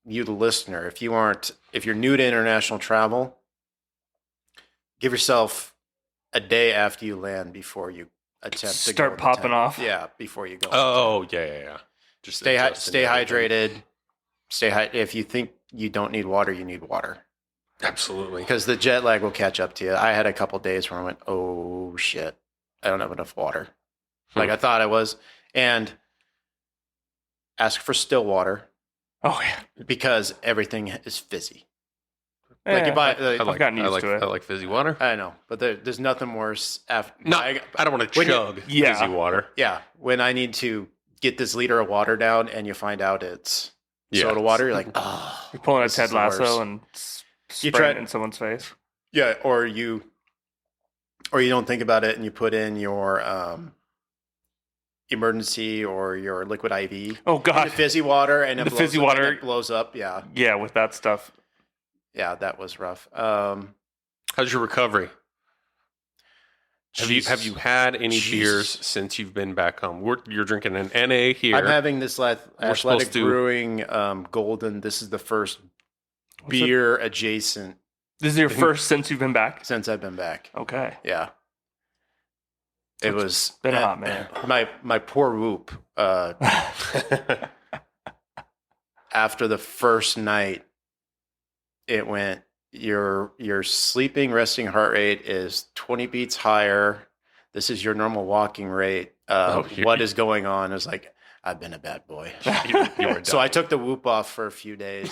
Speaker 1: the listener, if you're new to international travel, give yourself a day after you land before you attempt to
Speaker 2: start popping off.
Speaker 1: Yeah, before you go.
Speaker 3: Oh, yeah.
Speaker 1: Just stay hydrated. If you think you don't need water, you need water.
Speaker 3: Absolutely.
Speaker 1: Because the jet lag will catch up to you. I had a couple days where I went, oh shit, I don't have enough water. Like I thought I was. And ask for still water.
Speaker 2: Oh yeah.
Speaker 1: Because everything is fizzy.
Speaker 2: Like you buy,
Speaker 3: I've gotten used to it. I like fizzy water.
Speaker 1: I know, but there's nothing worse. After
Speaker 3: I don't want to chug fizzy water.
Speaker 1: Yeah, when I need to get this liter of water down, and you find out it's soda water, you're like, oh,
Speaker 2: you're pulling a Ted Lasso and spraying it in someone's face.
Speaker 1: Yeah, or you don't think about it, and you put in your emergency or your liquid IV.
Speaker 2: Oh God,
Speaker 1: fizzy water, and
Speaker 2: the fizzy water
Speaker 1: blows up. Yeah,
Speaker 2: yeah, with that stuff.
Speaker 1: Yeah, that was rough.
Speaker 3: How's your recovery? Have you had any beers since you've been back home? You're drinking an NA here.
Speaker 1: I'm having this Athletic Brewing Golden. This is the first beer adjacent.
Speaker 2: This is your first since you've been back?
Speaker 1: Since I've been back.
Speaker 2: Okay.
Speaker 1: Yeah. It was
Speaker 2: been a hot minute.
Speaker 1: My poor whoop. After the first night, it went your sleeping resting heart rate is 20 beats higher. This is your normal walking rate. What is going on? Is like, I've been a bad boy.
Speaker 3: You were
Speaker 1: so I took the whoop off for a few days.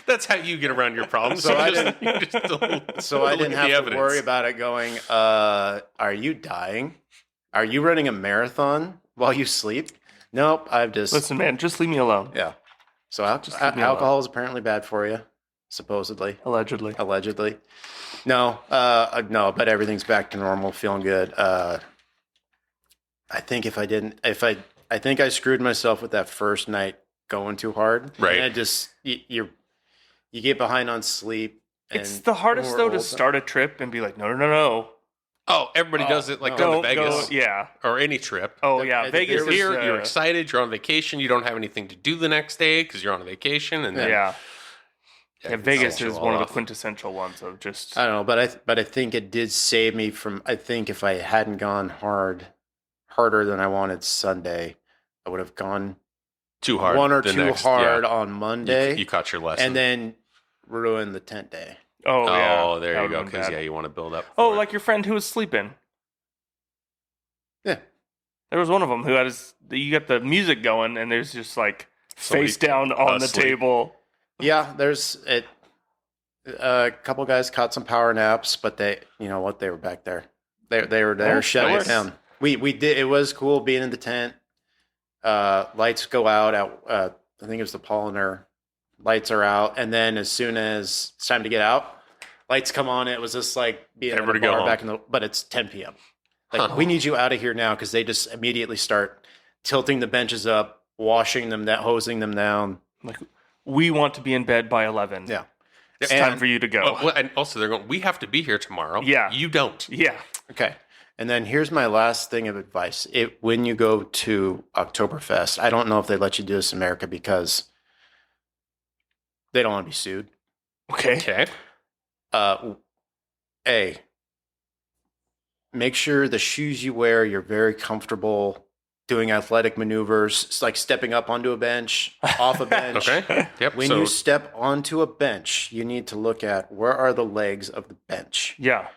Speaker 3: that's how you get around your problems.
Speaker 1: So I didn't have to worry about it going, are you dying? Are you running a marathon while you sleep? Nope, I've just...
Speaker 2: Listen, man, just leave me alone.
Speaker 1: Yeah. So alcohol is apparently bad for you, supposedly.
Speaker 2: Allegedly.
Speaker 1: No, but everything's back to normal, feeling good. I think I think I screwed myself with that first night going too hard.
Speaker 3: Right.
Speaker 1: And you get behind on sleep.
Speaker 2: It's the hardest, though, to start a trip and be like, no.
Speaker 3: Oh, everybody does it like going to Vegas.
Speaker 2: Yeah.
Speaker 3: Or any trip.
Speaker 2: Oh, yeah. Vegas is...
Speaker 3: You're excited. You're on vacation. You don't have anything to do the next day because you're on a vacation. And then,
Speaker 2: yeah, Vegas is one of the quintessential ones of just...
Speaker 1: I don't know, but I think it did save me from... I think if I hadn't gone harder than I wanted Sunday, I would have gone
Speaker 3: too hard.
Speaker 1: One or two hard on Monday.
Speaker 3: You caught your lesson.
Speaker 1: And then ruined the tent day.
Speaker 2: Oh, yeah.
Speaker 3: Oh, there you go. Because, you want to build up.
Speaker 2: Oh, like your friend who was sleeping.
Speaker 1: Yeah.
Speaker 2: There was one of them who had you got the music going, and there's just like face down on the table.
Speaker 1: Yeah, there's it. A couple guys caught some power naps, but they were back there. They were shutting it down. We did. It was cool being in the tent. Lights go out at I think it was the Polliner. Lights are out, and then as soon as it's time to get out, lights come on. It was just like being at a bar back but it's 10 p.m. Like, we need you out of here now, because they just immediately start tilting the benches up, washing them down, hosing them down.
Speaker 2: Like, we want to be in bed by 11.
Speaker 1: Yeah.
Speaker 2: It's time for you to go.
Speaker 3: And also, they're going, we have to be here tomorrow.
Speaker 2: Yeah.
Speaker 3: You don't.
Speaker 2: Yeah.
Speaker 1: Okay. And then here's my last thing of advice. When you go to Oktoberfest, I don't know if they let you do this in America because they don't want to be sued.
Speaker 2: Okay.
Speaker 1: Make sure the shoes you wear, you're very comfortable doing athletic maneuvers. It's like stepping up onto a bench, off a bench.
Speaker 3: Okay. Yep.
Speaker 1: When you step onto a bench, you need to look at where are the legs of the bench.
Speaker 2: Yeah.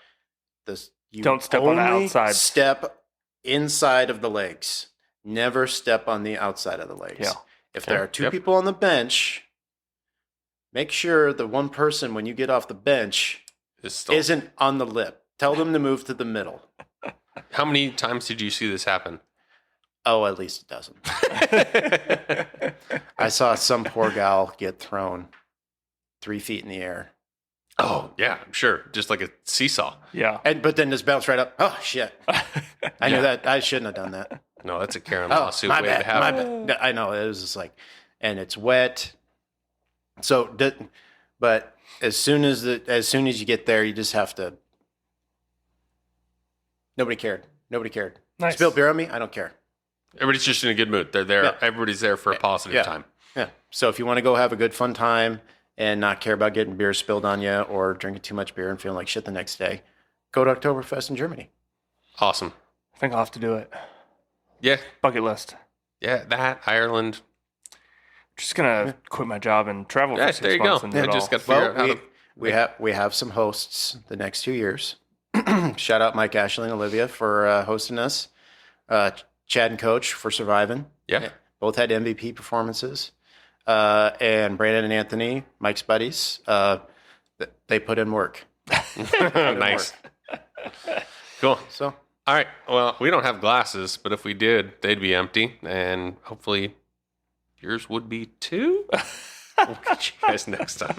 Speaker 1: You
Speaker 2: don't step on the outside.
Speaker 1: Step inside of the legs. Never step on the outside of the legs.
Speaker 2: Yeah.
Speaker 1: If there are two people on the bench, make sure the one person, when you get off the bench, isn't on the lip. Tell them to move to the middle.
Speaker 3: How many times did you see this happen?
Speaker 1: Oh, at least a dozen. I saw some poor gal get thrown 3 feet in the air.
Speaker 3: Oh, yeah, I'm sure. Just like a seesaw.
Speaker 2: Yeah.
Speaker 1: But then just bounce right up. Oh, shit. I knew that. I shouldn't have done that.
Speaker 3: No, that's a Karen lawsuit.
Speaker 1: My bad. I know. It was just like, and it's wet. So, but as soon as you get there, you just have to. Nobody cared.
Speaker 2: Nice.
Speaker 1: Spill beer on me? I don't care.
Speaker 3: Everybody's just in a good mood. They're there. Yeah. Everybody's there for a positive time.
Speaker 1: Yeah. So if you want to go have a good fun time and not care about getting beer spilled on you or drinking too much beer and feeling like shit the next day, go to Oktoberfest in Germany.
Speaker 3: Awesome.
Speaker 2: I think I'll have to do it.
Speaker 3: Yeah.
Speaker 2: Bucket list.
Speaker 3: Yeah, that, Ireland.
Speaker 2: Just going to quit my job and travel for 6 months.
Speaker 3: There you go.
Speaker 2: And
Speaker 3: just got to figure out how
Speaker 1: we have some hosts the next 2 years. Shout out Mike, Ashley, and Olivia for hosting us. Chad and Coach for surviving.
Speaker 3: Yeah.
Speaker 1: Both had MVP performances. And Brandon and Anthony, Mike's buddies, they put in work.
Speaker 3: Nice. Cool.
Speaker 1: So,
Speaker 3: all right. Well, we don't have glasses, but if we did, they'd be empty. And hopefully yours would be too. We'll catch you guys next time.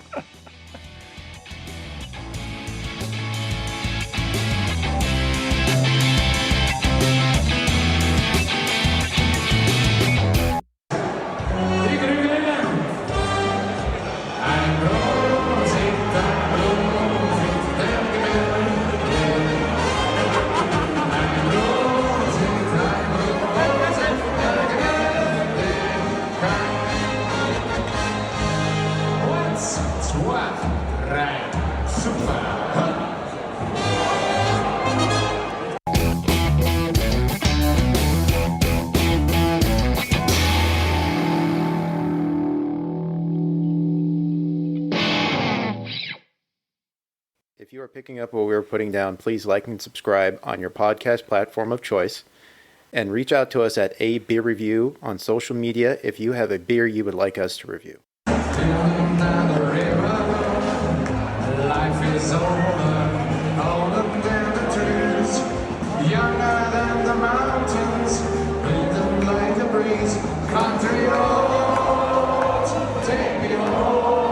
Speaker 4: Once, twice.
Speaker 1: If you are picking up what we were putting down, please like and subscribe on your podcast platform of choice. And reach out to us at ABR Review on social media if you have a beer you would like us to review.
Speaker 4: Down the river, life is over. Older than the trees, younger than the mountains, breathing like the breeze. Country roads, take me home.